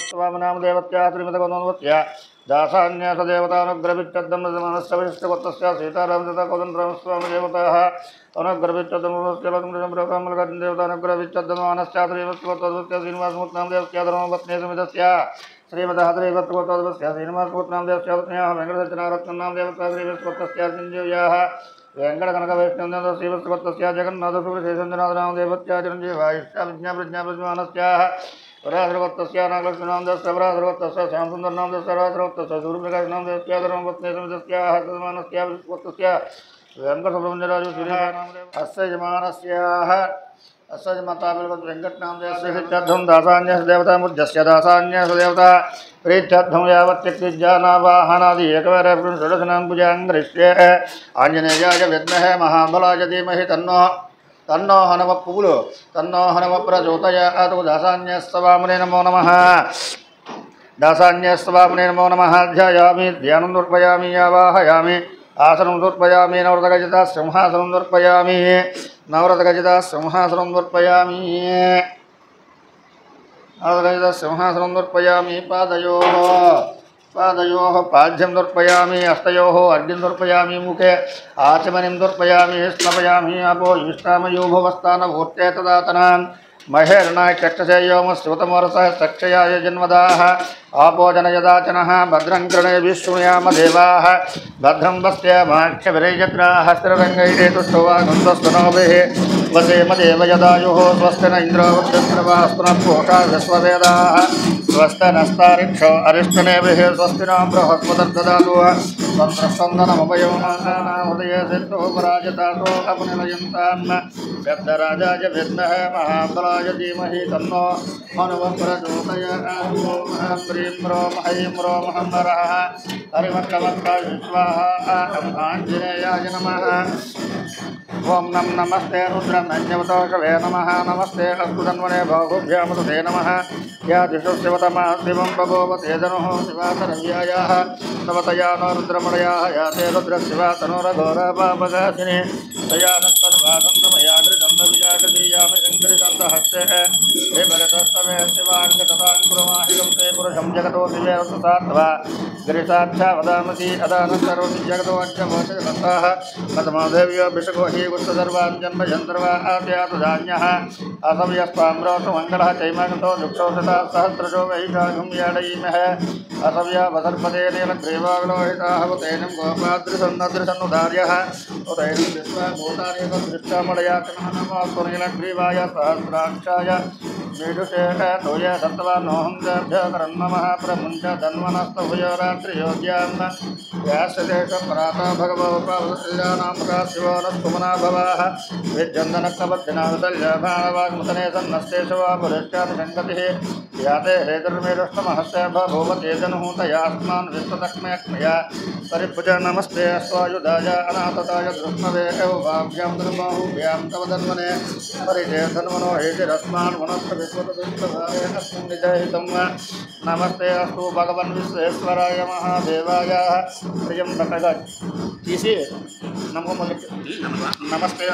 स्वामनाम देवत्या श्रीमतगोनवत्या दासान्यास देवतानुग्रहितद्दमनस्सविष्टवत्तस्य सीतारामदत्ता कोदण्डरामस्वामी देवताः अनुग्रहितद्दमनस्यलग्नमृगमृगमृगमृगं देवतानुग्रहितद्दमानस्या श्रीमत्वत्तद्वत्या श्रीनिवासमूर्तनाम देवत्या धर्मपत्नी समितस्य श्रीमतः श्रीवत्वत्तद्वत्या श्रीनिवासमूर्तनाम देवत्या पत्न्याः वेङ्कटरचनारत्ननाम देवता श्रीवत्वत्तस्य चिञ्जीव्याः वेङ्कटकनकवैष्णवनाथ श्रीवत्सवत्तस्य जगन्नाथसुरशेषञ्जनाथनाम देवत्या चिरञ्जीवायुष्या विज्ञाप्रज्ञाप्रज्ञानस्याः वराधरवत्तस्य नागलक्ष्मीनाम देवस्य वराधरवत्तस्य श्यामसुन्दरनाम देवस्य वराधरवत्तस्य सूर्यप्रकाशनाम देवस्य धर्मपत्नी समितस्याः हर्षमानस्या विष्णुवत्तस्य वेङ्कटसुब्रह्मण्यराजु श्रीनाम देव अस्य यजमानस्याः अस्य यजमाताभिर्वत् वेङ्कटनाम देवस्य सिद्ध्यर्थं दासान्यस्य देवतामुद्यस्य दासान्यस्य देवता प्रीत्यर्थं यावत्यक्तिज्ञानावाहनादि एकवरपुरुषोडशनां भुजाङ्गरिष्ये आञ्जनेयाय विद्महे महाबलाय धीमहि तन्नो हनुम पुगुलु तन्नो हनुम प्रचोदयात् दासान्यस्तवामने नमो नमः दासान्यस्तवामने नमो नमः ध्यायामि ध्यानं समर्पयामि आवाहयामि आसनं समर्पयामि नवरतगजिता सिंहासनं समर्पयामि नवरतगजिता सिंहासनं समर्पयामि नवरतगजिता सिंहासनं समर्पयामि पादयोः पाद्यं समर्पयामि हस्तयोः अर्घ्यं समर्पयामि मुखे आचमनीं समर्पयामि स्नपयामि अपो इष्टामयो भवस्तानभूत्ये तदातनान् महेर्णाय चक्षसे योमस्रुतमोरसः चक्षयाय जन्मदाः आपो जनयदाचनः भद्रं कृणेभिः शृणुयाम देवाः भद्रं पश्येमाक्षभिर्यजत्राः स्थिररङ्गैः तुष्टुवागुन्दस्तनोभिः वसेमदेव यदायुः स्वस्ति न इन्द्रो वृद्धस्रवास्तु नः पूषा विश्ववेदाः स्वस्ति नस्तारिक्षो अरिष्टनेभिः स्वस्ति नो बृहस्पतिर्ददातु हृदये सिद्धो पराजितासो अपनिलयन्तान् शब्दराजाय विद्महे महाबलाय धीमहि तन्नो हनुमः प्रचोदयात् ह्रीं ह्रों ऐं ह्रों हरः हरिमत्कमत्काय स्वाहा आञ्जनेयाय नमः ओं नमस्ते रुद्रमन्यवतोषवे नमः नमस्ते अस्तु तन्वने बाहुभ्यामते नमः या दिशो शिवतमः शिवं बभूवते धनुः शिवातरव्यायाः नवतया नो रुद्रमणयाः या ते रुद्रशिवा तनुरघोरपापगासिनी तया नत्तर्वासन्तमया घृतन्तविजागतीयामि शङ्करिदन्तहस्ते हे भरतस्तमे शिवाङ्गतताङ्कुरमाहितं ते पुरुषं जगतो शिवे सात्वा गिरिसाक्षा वदामति अदानन्तरोति जगतोऽज्ञमोचनताः पद्मादेव्यो विषगो हि गुप्तसर्वाञ्जन्मजन्तर्वा आद्यातधान्यः असव्यस्ताम्रोतमङ्गलः चैमागतो दुःखोषता सहस्रशो वैशाखं याडयीमः असव्या वसर्पते नीलग्रीवाविलोहिताः उतैनं गोपादृशन्नदृशन्नुदार्यः उतैनं विश्वभूतानि तद्दृष्टामडयाचनः नमोऽस्तु नीलग्रीवाय सहस्राक्षाय मीढुषे तोय सत्त्वानोऽहं तेभ्यः नमः प्रमुञ्च धन्वनस्तभुजरात्रियोग्यां व्यासदेशपराता भगवोपावसल्यानां शिवो नस्तुमना भवाः विद्यन्दनक्तबद्धिनावतल्याभाणवाग्मुतने सन्नस्ते शिवा पुरश्चात् शङ्कतिः याते हेतुर्मेरुष्टमहस्य भूवते जनुहूतयास्मान् विश्वतक्मयक्मया परिभुज नमस्ते स्वायुधाय अनाथताय दृष्णवे एवभाभ्यां दुर्बाहुभ्यां तव धन्वने परिजय धन्वनो हेतिरस्मान् वनस्थ विश्वतदुष्टभावेन निजहितं नमस्ते अस्तु भगवन् विश्वेश्वराय महादेवाय प्रियं भटगज तीसी नमो नमस्ते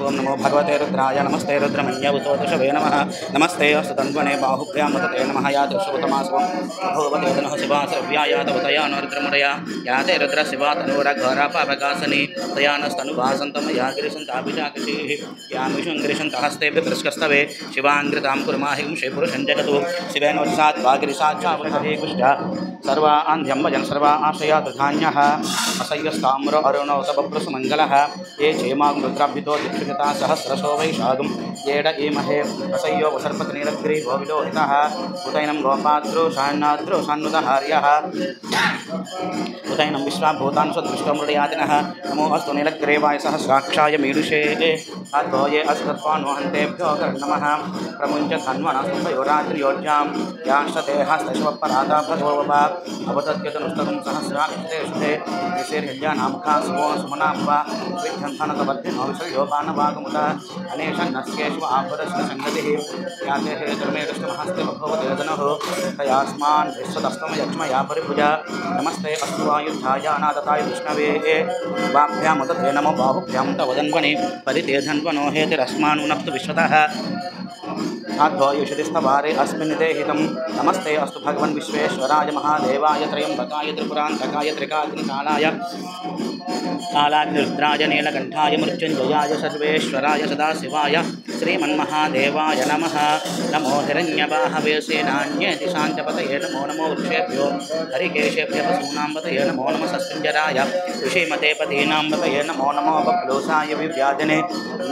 ओं नमो भगवते रुद्राय नमस्ते रुद्रमन्यवतोषवे नमः नमस्ते अस्तु तन्वने बाहुभ्यां मदते नमः या दृश्यवतमासवं भगवते धनुः शिवासरव्याया तवतया नो रुद्रमडया याते रुद्रशिवा तनोरघोरापापगासनि तया नस्तनुभासन्तं या गिरिशन्ताभिषाकृषिः यामिषुङ्गिरिशन्तहस्तेभ्य तिरस्कस्तवे शिवाङ्घृतां कुर्माहिं श्रीपुरुषं जगतु शिवेन वशात् वागिरिसाक्षावृहरे कुष्ठ सर्वा आन्ध्यम्बजन् सर्वा आश्रया दधान्यः असह्यस्ताम्र अरुणोतबभ्रसुमङ्गलः ये क्षेमां रुद्राभ्युतो दीक्षिता सहस्रशो वैशागं येड ईमहे असह्यो वसर्पतनीलग्रीवो विलोहितः उतैनं गोपाद्रो शान्नाद्रो शान्नुदहार्यः उतैनं विश्वाभूतान् सदृष्टमृडयातिनः नमो अस्तु नीलग्रीवाय सहस्राक्षाय मीडुषे अद्वये अस्तत्वान्वहन्तेभ्यो नमः प्रमुञ्च धन्वनस्तुभयोरात्रियोज्यां याश्चते हस्तशिवपराधा भगवोपा अवतत्यतनुस्तकं सहस्राक्षते शुभे विशेर्हल्यानां खासवो सुमनां वा धनतवर्धिनो विषयोपानवागमुत अनेशन्नस्येषु आपुरस्य संगतिः याते हेतुर्मे दृष्टमहस्ते बभूवदेदनः तयास्मान् विश्वदस्तम यक्ष्मया परिभुजा नमस्ते अस्तु वायुद्धाय अनादताय विष्णवे वाभ्यामुदते नमो बाहुभ्यां तवदन्वने परिते धन्वनो हेतिरस्मानुनक्तु विश्वतः आध्वायुषधिस्थवारे अस्मिन् देहितं नमस्ते अस्तु भगवन् विश्वेश्वराय महादेवाय त्र्यम्बकाय त्रिपुरान्तकाय त्रिकाग्निकालाय कालाग्निरुद्राय नीलकण्ठाय मृत्युञ्जयाय सर्वेश्वराय सदाशिवाय श्रीमन्महादेवाय नमः नमो हिरण्यबाहवे सेनान्येति शान्तपतये नमो नमो वृक्षेभ्यो हरिकेशेभ्यः पशूनां पतये नमो नमः सस्मिञ्जराय ऋषिमते पतीनां पतये नमो नमो बप्लोसाय विव्याधिने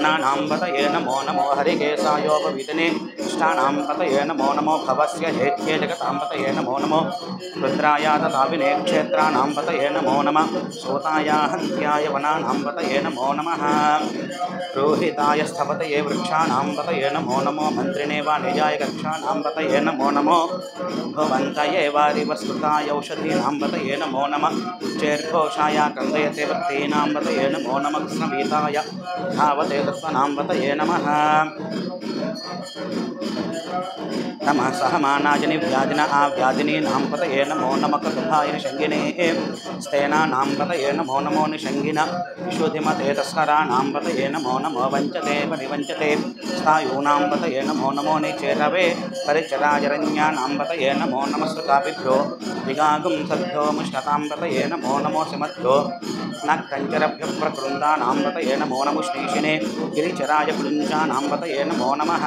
नानां पतये नमो नमो हरिकेशायोपवीतने इष्टानां पतये नमो नमो भवस्य हेत्ये जगतां पतये नमो नमो रुद्राय तथा विने क्षेत्राणां पतये नमो नमः सोताय हन्त्याय वनानां पतये नमो नमः रोहिताय स्थपतये वृक्षाणां पतये नमो नमो मन्त्रिणे वाणिजाय कक्षाणां पतये नमो नमो भवन्तये वारिवस्कृताय औषधीनां पतये नमो नमः चेर्घोषाय कन्दयते वृत्तीनां पतये नमो नमः कृष्णवीताय धावते तत्त्वनां पतये नमः नमः सहमानाय निव्याधिन आव्याधिनीनां पतये नमो नमः कटुभाय निषङ्गिने स्तेनानां पतये नमो नमो निषङ्गिन विशुद्धिमते तस्कराणां पतये नमो नमो वञ्चते परिवञ्चते स्थायूनां पतये नमो नमो निचेरवे परिचराजरण्यानां पतये नमो नमः श्रुताभिभ्यो विगागुं सद्भ्यो मुष्टतां पतये नमो नमो सिमद्भ्यो नक्कञ्चरभ्यो प्रकृन्दानां पतये नमो नमो श्रीशिने गिरिचराय कुञ्जानां पतये नमो नमः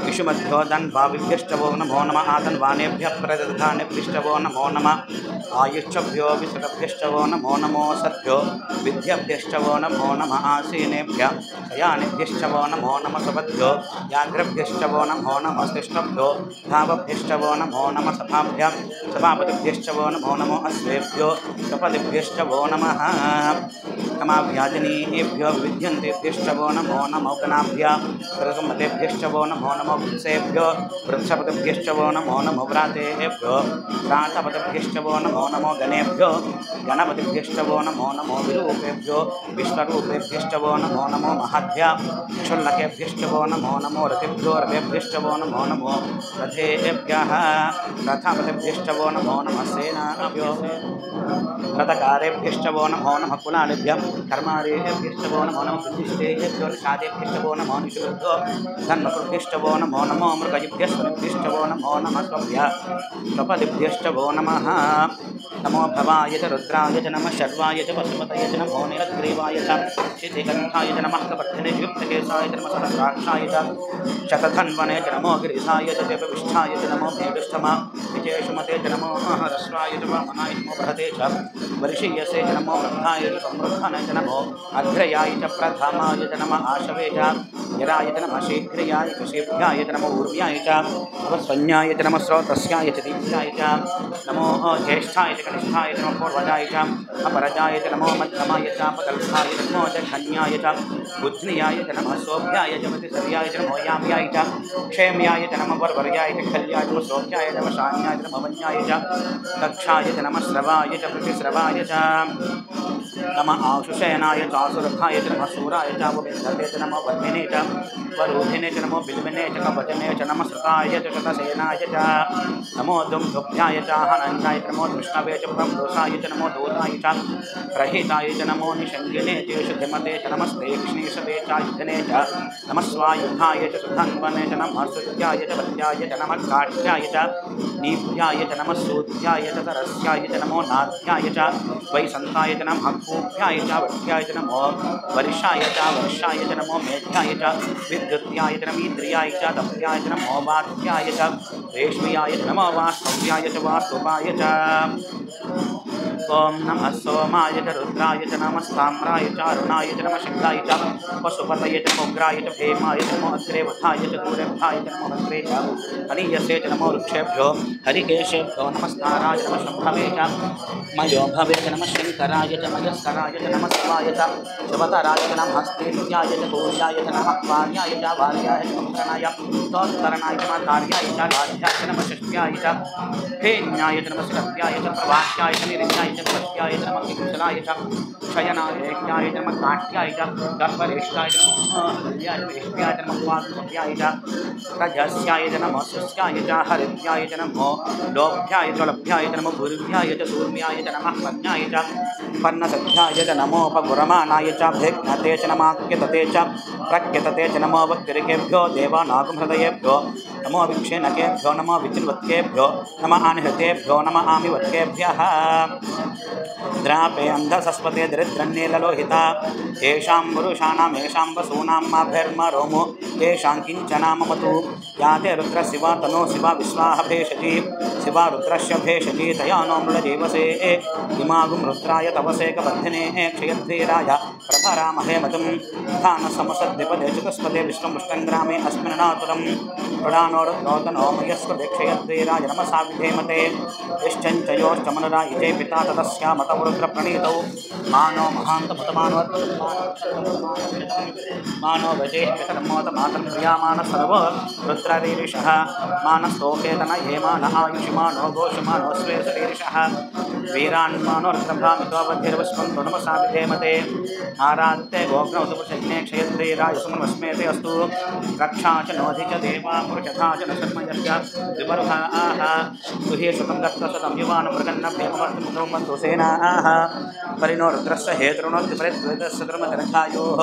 विषुमध्यो दन्भाविभ्यष्टवो नमो नमः आतन्वानेभ्यः प्रदधानेभ्यष्टवो नमो नमः आयुष्यभ्यो विसकभ्यष्टवो नमो नमो सद्भ्यो विद्याभ्यष्टवो नमो नमः आसीनेभ्यः शयानेभ्यष्टवो नमो नमः सपद्भ्यो व्याघ्रभ्यष्टवो नमो नमः तिष्ठभ्यो धावभ्यष्टवो नमो नमः सभाभ्यः सभापतिभ्यष्टवो नमो नमो अश्वेभ्यो कपतिभ्यष्टवो नमः कमाभ्याजनीभ्यो विद्यन्तेभ्यष्टवो नमो नमो गणाभ्यः प्रगमतेभ्यष्टवो नमो नमो वृक्षेभ्यो वृक्षपतिभ्यष्टवो नमो नमो व्रातेभ्यो व्रातपतिभ्यष्टवो नमो नमो गणेभ्यो गणपतिभ्यष्टवो नमो नमो विरूपेभ्यो विश्वरूपेभ्यष्टवो नमो नमो महद्भ्यः क्षुल्लकेभ्यष्टवो नमो नमो रथेभ्यो रथेभ्यष्टवो नमो नमो रथेभ्यः रथपतिभ्यष्टवो नमो नमः सेनाभ्यो रथकारेभ्यष्टवो नमो नमः कुलालेभ्यः कर्मारेभ्यष्टवो नमो नमः प्रतिष्ठेभ्यो निषादेभ्यष्टवो नमो निषुभ्यो धन्मकृभ्यष्टवो नमो नमो मृगजिभ्यस्वनिभ्यष्टवो नमो नमः स्वभ्यः स्वपदिभ्यष्टवो नमः नमो भवाय च रुद्राय च नमः शर्वाय च पशुपतये च नमो नीलग्रीवाय च शितिकण्ठाय च नमः कपर्धिने युक्तकेशाय च नमः सहस्राक्षाय च शतधन्वने च नमो गिरिशाय च जपविष्ठाय च नमो मेघष्टमा विजयसुमते च नमो ह्रस्वाय च वामनाय च नमो बृहते च वर्षीयसे च नमो वृद्धाय च संवृद्धनाय च नमो अग्रयाय च प्रथमाय च नमः आशवे च यराय च नमः शीघ्रयाय च शीघ्राय च नमो ऊर्व्याय च स्वन्याय च नमः स्रोतस्याय च दीक्षाय च नमो ज्येष्ठाय च कनिष्ठाय च नमो पूर्वजाय च अपरजाय च नमो मध्यमाय च अपकल्पाय च नमो जघन्याय च बुद्ध्याय च नमः शोभ्याय च मतिसर्याय च नमो याम्याय च क्षेम्याय च नमः वरवर्याय च खल्याय च नमः शोभ्याय च नमः शान्याय च नमः वन्याय च दक्षाय च नमः श्रवाय च प्रतिश्रवाय च नमः आशुषयनाय च आसुरथाय च नमः सूराय च वविन्धते च नमः वर्मिने च वरूधिने च नमो बिल्वने च कवचने च नमः श्रुताय च शतसेनाय च नमो दुम्दुभ्याय च हनन्याय च नमो कृष्णवे च प्रम्रोषाय च नमो दूताय च प्रहिताय च नमो निषङ्गिने च शुद्धिमते च नमस्ते कृष्णेशवे च युधने च नमः स्वायुधाय च सुधन्वने च नमः सुत्याय च वत्याय च नमः काठ्याय च नीभ्याय च नमः सूत्याय च तरस्याय च नमो नाथ्याय च वैसन्ताय च नमः कूभ्याय च वट्याय च नमो वर्षाय च नमो मेघ्याय च विद्युत्याय च नमीन्द्रियाय च दप्याय च नमो वात्याय च रेश्म्याय च नमो वास्तव्याय च वास्तुपाय च ओम नमः सोमाय च रुद्राय च नमः साम्राय च अरुणाय च नमः शिखाय च पशुपतये च नमो उग्राय च भीमाय च नमो अग्रेवथाय च दूरेवथाय च नमो भद्रे च हनीयसे च नमो वृक्षेभ्यो हरिकेशेभ्यो नमस्काराय च नमः शम्भवे च मयोभवे च नमः शङ्कराय च मयस्कराय च नमः शिवाय च शिवतराय च नमः हस्तेभ्याय च भूयाय च नमः वार्याय च वार्याय च उत्तरणाय तोत्तरणाय च कार्याय च राध्याय च नमः षष्ट्याय च फेन्याय च नमः सत्याय च प्रवाह्याय च निरित्याय च च सत्याय च नमः कुशलाय च शयनाय यज्ञाय च नमः काट्याय च गर्भरेष्ठाय च नमः वेष्ट्याय च नमः वासुभ्याय च प्रजस्याय च नमः सुस्याय च हरिद्याय च नमो लोभ्याय च लभ्याय च नमः गुरुभ्याय च सूर्म्याय च नमः पन्नाय च पन्नसध्याय च नमोपगुरमानाय च भिघ्नते च नमाक्यतते च प्रक्यतते च नमो वक्तिरिकेभ्यो देवानागुमहृदयेभ्यो नमो विक्षेणकेभ्यो नमो विचिन्वत्केभ्यो नमः आनिहृतेभ्यो नमः आमिवत्केभ्यः द्रापे अन्धसस्पते दरिद्रन्नीललोहिता येषां पुरुषाणां येषां वसूनां माभिर्मरोमो येषां किञ्चना ममतु याते रुद्रशिवा तनो शिवा विश्वाह भेषजी शिवा रुद्रस्य भेषजी तया नो मृळजीवसे इमागुं रुद्राय तवसेकबद्धिने क्षयद्वीराय प्रभरामहे मतिं स्थानसमसद्विपदे चतुष्पदे विश्वमुष्टङ्ग्रामे अस्मिन् नातुरं प्रदानोरुद्रोतनो मयस्पदे क्षयद्वीराय नमसा विधेमते यश्चञ्चयोश्चमनरा इते पिता ततस्यामतौ रुद्रप्रणीतौ मानो महान्तमतमानो मानो वजे पितरमोतमातं प्रियामान सर्व रुद्ररीरिषः मानस्तोकेतन हेमान आयुषिमानो घोषमानो श्रेयसरीरिषः वीरान्मानो रुद्रभ्रामितो बद्धिर्वस्वन्तो नमसा विधेमते आराधते गोग्नौतपुषज्ञे क्षयद्वीराय सुमनमस्मेते अस्तु रक्षा च नोधि च देवा पुरुषथा च न शर्मयश्च विपर्भाः तुहे श्रुतं गत्तशतं युवानं मृगन्नभ्यमवर्तमुद्रमन्तु सेनाः परिणो रुद्रस्य हेतृणोद्विपरिद्वैतस्य धर्मजनकायोः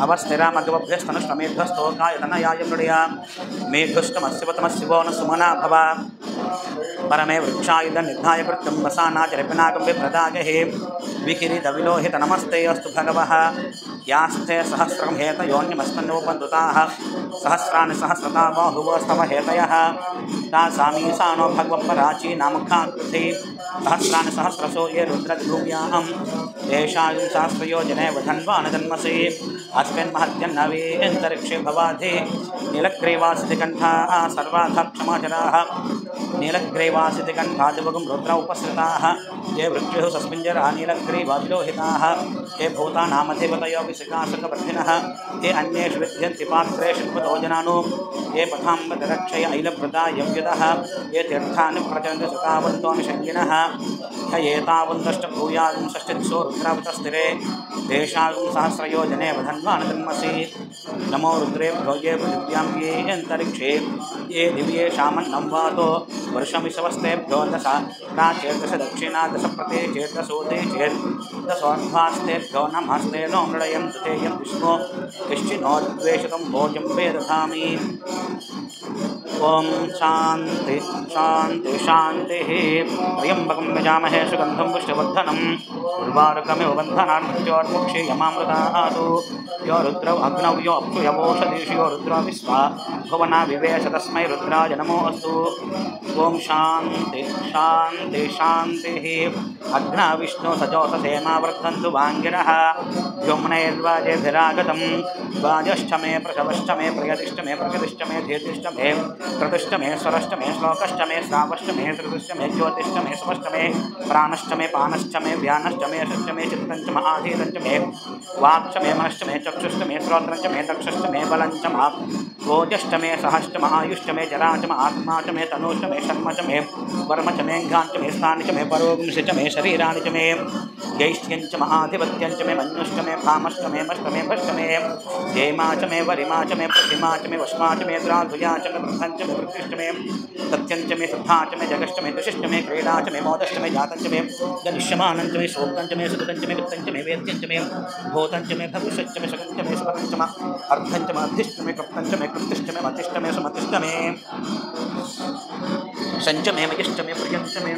अवस्थिरामगवभ्यस्तनुष्टमेभ्यस्तोकायतनयाय मृडया मेघुष्टमस्यवतमस्यवो न सुमना भव परमे वृक्षायुध निधाय कृत्यं वसानाचरिपिनाकं विप्रदागहे विकिरीतविलोहित नमस्ते अस्तु भगवः यास्ते सहस्रं हेतयोन्यमस्मन्नोपन्दुताः सहस्राणि सहस्रता बाहुवस्तव हेतयः तासामीशानो भगवत्पराची नामुखाकृति सहस्राणि सहस्रशो ये रुद्रद्भूम्यां येषायुं सहस्रयोजने वधन्वानजन्मसि अस्मिन् महद्यन्नवीन्तरिक्षे भवाधि नीलग्रीवासितिकण्ठाः सर्वाधा क्षमाचराः नीलग्रीवासितिकण्ठादिवगुं रुद्र उपसृताः ये वृक्षुः सस्मिञ्जरा नीलग्रीवाविलोहिताः ये भूतानामधिपतयो विशिकाशकवर्धिनः ये अन्येषु विद्यन्ति पात्रेषु उपतोजनानु ये पथाम्बरक्षय ऐलभृता यव्युतः ये तीर्थानि प्रचलन्ति सुतावन्तोऽनुषङ्गिनः य एतावन्तष्टभूयागुं षष्टिदिशो रुद्रावतस्थिरे तेषागुं सहस्रयोजने वधन्वानजन्मसि नमो रुद्रेभ्यो ये पृथिव्यां ये अन्तरिक्षे ये दिव्येषामन्नं वातो वर्षमिषवस्तेभ्यो दश प्राचेर्दश दक्षिणा दश प्रतेचेर्दशोदे चेर्दशोन्भास्तेभ्यो नमस्ते नो मृळयं दुतेयं विष्णो यश्चिनो द्वेषितं भोजं वेदधामि ओम शांति शांति शांति त्र्यंबकं यजामहे सुगंधं पुष्टिवर्धनम् उर्वारुकमिव बन्धनान् मृत्योर्मुक्षीयमामृतात् यो रुद्रौ अग्नौ यो अप्सु यवोषधीषु यो रुद्रो विश्वा भुवना विवेश तस्मै रुद्राय नमो अस्तु ओम शांति शांति शांति अग्ना विष्णु सजोषसेना वर्धन्तु वाङ्गिरः व्योम्नैर्वाजेभिरागतं वाजश्च मे प्रशवश्च मे प्रियतिश्च मे प्रकृतिश्च मे धीतिश्च मे क्रतुश्च मे स्वरश्च मे श्लोकश्च मे श्रावश्च मे त्रिदुश्च मे ज्योतिश्च मे समश्च मे प्राणश्च मे पानश्च मे व्यानश्च मे यशश्च मे चित्तञ्च मे आधीतञ्च मे वाक्च मे मनश्च मे चक्षुश्च मे श्रोत्रञ्च मे दक्षश्च मे बलञ्च मा ओजश्च मे सहश्च मे आयुश्च मे जराच मे आत्मा च मे तनुश्च मे शर्म च मे वर्म च मे घ्राञ्च मे स्थानि च मे परोगंसि च मे शरीराणि च मे जैष्ठ्यञ्च मे आधिपत्यञ्च मे मन्युश्च मे भामश्च मे मश्च मे भश्च मे जयमा च मे वरिमा च मे प्रतिमा च मे वश्मा च मे द्राधुया च मे प्रथञ्च मे वृत्तिश्च मे सत्यञ्च मे श्रद्धा च मे जगश्च मे दुशिश्च मे क्रीडा च मे मोदश्च मे जातञ्च मे जनिष्यमानञ्च मे शोक्तञ्च मे सुकृतञ्च मे वित्तञ्च मे वेद्यञ्च मे भूतञ्च मे भविष्यच्च मे शकञ्च मे सुपतञ्च मे अर्धञ्च मे अधिश्च मे कृप्तञ्च मे कृप्तिश्च मे मतिश्च मे सुमतिश्च मे संच मे मयश्च मे प्रियश्च मे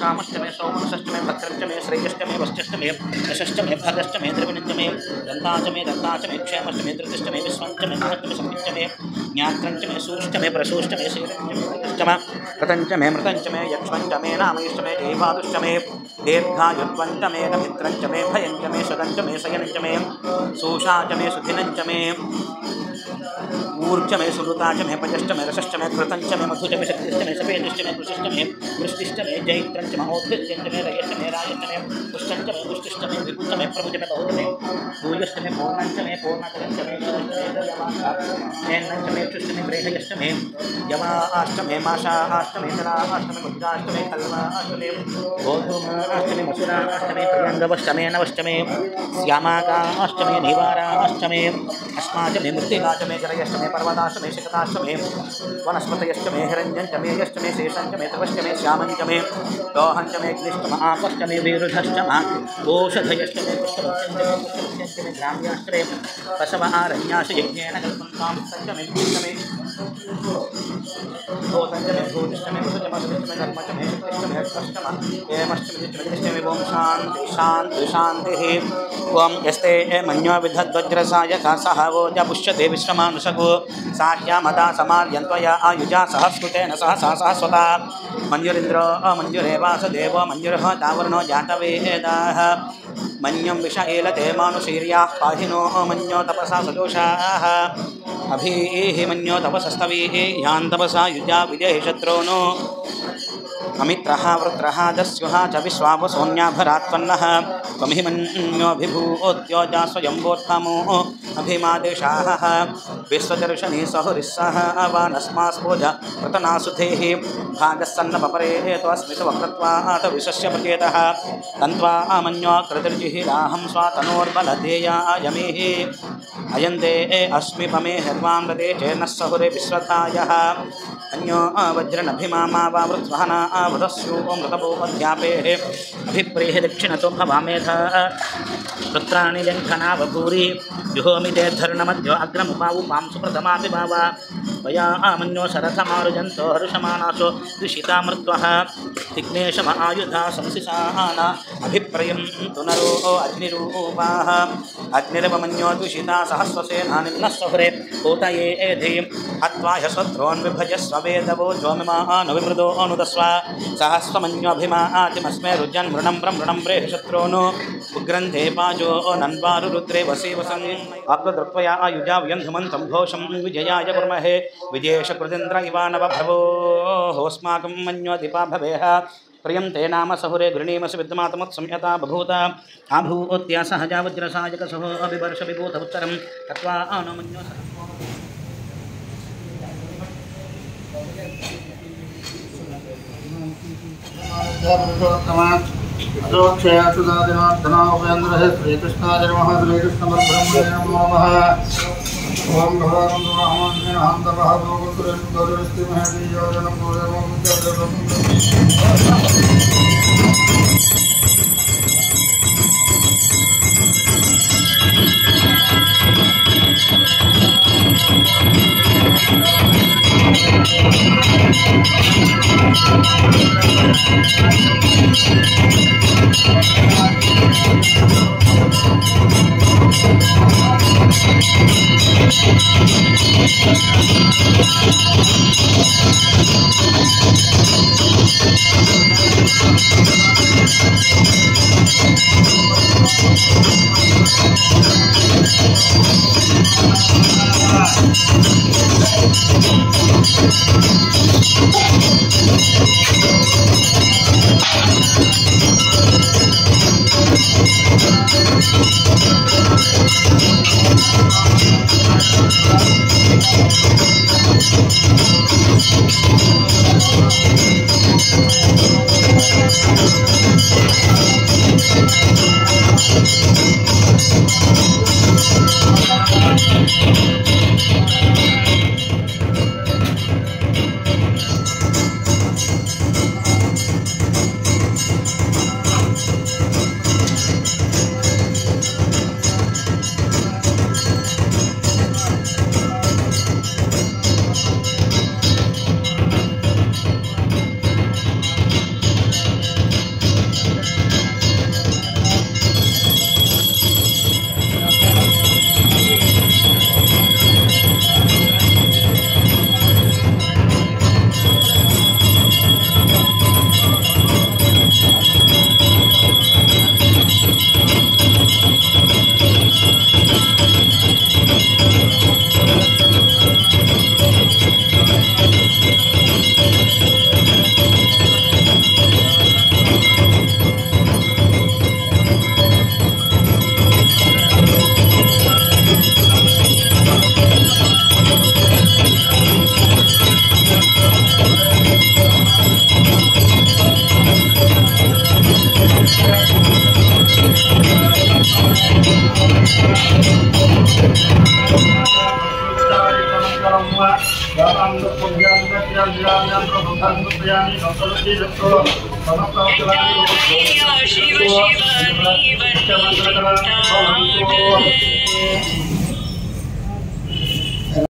कामश्च मे सौमनसश्च मे भद्रश्च मे श्रेयश्च मे वश्चश्च मे यशश्च मे भगश्च मे द्रविणञ्च मे दन्ता च मे क्षेमश्च मे धृतिश्च मे विश्वञ्च मे महश्च मे संविच्च मे ज्ञात्रञ्च मे सूश्च मे प्रसूश्च मे शीलञ्च मे वयश्च मे कृतञ्च मे मृतञ्च मे यक्ष्मञ्च मे नामयश्च मे जयपादुश्च मे दीर्घायुत्वञ्च मे मित्रञ्च मे भयञ्च मे सुगञ्च मे शयनञ्च मे सूषा च मे सुधिनञ्च मे ऊर्च मे सुमृता च मे पचश्च मे रसश्च मे कृतं च मे मधु च मे शक्तिश्च मे सफेदश्च मे कृषिश्च मे वृष्टिश्च मे जैत्रं च महोद्भिश्च मे रयश्च मे राजश्च मे पुष्टश्च मे पुष्टिश्च मे विपुश्च मे प्रभुश्च मे बहुश्च मे भूयश्च मे पूर्णञ्च मे पूर्णकरञ्च मे यमश्च मे क्षुश्च मे प्रेहयश्च मे यमाश्च मे माशाश्च मे तराश्च मे मुद्राश्च मे कल्माश्च मे गोधूमाश्च मे मसुराश्च मे प्रियङ्गवश्च मे नवश्च मे श्यामाकाश्च मे निवाराश्च मे अस्माच मे मृत्तिकाच मे जरयश्च मे पर्वताश्च मे शिखताश्च मे वनस्पतयश्च मे हिरण्यञ्च मे यश्च मे शेषञ्च मे तपश्च मे श्यामञ्च मे लोहञ्च मे अग्निश्च मे आपश्च मे वीरुधश्च मे ओषधयश्च मे पुष्पवृक्षञ्च मे ग्राम्याश्च मे पशव आरण्याश्च यज्ञेन कल्पन्तां सञ्च मे भूश्च मे भूतञ्च मे भूतिश्च मे भूतमश्च मे कर्मच मे शक्तिश्च मे अश्च मे हेमश्च मे चित्तश्च मे ओम शान्ति शान्ति शान्तिः ओम यस्ते मन्यो विधद्वज्रसायका सह वोज पुष्यते विश्वमानुषको साह्यामदा समार्यन्त्वया आयुजा सहस्कृतेन सहसा सहस्वता मञ्जुरिन्द्रो मञ्जुरे वासुदेवो मञ्जुरः तावर्णो जातवेदाः मन्यं विष एलते मानुषीर्याः पाहिनो मन्यो तपसा सदोषाः अभीः मन्यो तपसस्तवीः यान् तपसा युजा विजय शत्रूनो अमित्रः वृत्रः दस्युः च विश्वावसोऽन्याभरात्पन्नः त्वमिमन्योऽभिभूत्योजा स्वयंवोत्थमो अभिमादेशाः विश्वदर्शनी सहुरिस्सः अवानस्मास्पोज प्रतनासुधेः भागस्सन्नपरे त्वस्मित वक्रत्वात् विशस्य प्रचेतः तन्त्वा मन्यो कृतिर्जिहिराहं स्वातनोर्बलधेयायमेः अयन्ते अस्मि पमे हर्वां रते चेन्नः सहुरे विश्वधायः अन्यो वज्रनभिमामा वा वृत्वहना वृतस्यो मृतपोपध्यापेः अभिप्रेः दक्षिणतो भवामेध पुत्राणि व्यङ्खना बभूरि जुहोमि ते धर्णमध्यो अग्रमुपावुपां सुप्रथमापि भावा वया मन्यो शरथमारुजन्तो हर्षमाणासो दुषिता मृत्वः तिग्नेशम आयुधा संसिसान अभिप्रयं तुनरो अग्निरूपाः अग्निरवमन्यो दुषिता सहस्वसेना निम्नः सहुरे पूतये एधि हत्वा ह्यस्वत्रोन्विभजस्व वेदवो ज्योमिमानुविमृदो अनुदस्व सहस्वमन्योभिमातिमस्मे रुजन् मृणं ब्रह्मणं प्रेह शत्रूनो उग्रन्थे पाजो नन्वारु रुद्रे वसी वसन् आत्मदृक्त्वया आयुजा व्यन्धुमन्तं घोषं विजयाय कुर्महे विजयेशकृतीन्द्र इवानव भवोऽस्माकं मन्योदिपा भवेह प्रियं ते नाम सहुरे गृणीमसि विद्यमातमत्संयता बभूत आभूत्या सहजा वज्रसायकसहो अभिवर्ष विभूत उत्तरं तत्त्वा आनमन्यो अजोक्षयासुदादिनाथनाउपेन्द्रः श्रीकृष्णाय नमः श्रीकृष्णपरब्रह्मणे नमः ओम भगवान् रामान्येन हन्तवः भोगुरुस्तिमहेदीयोजनं शिव शिव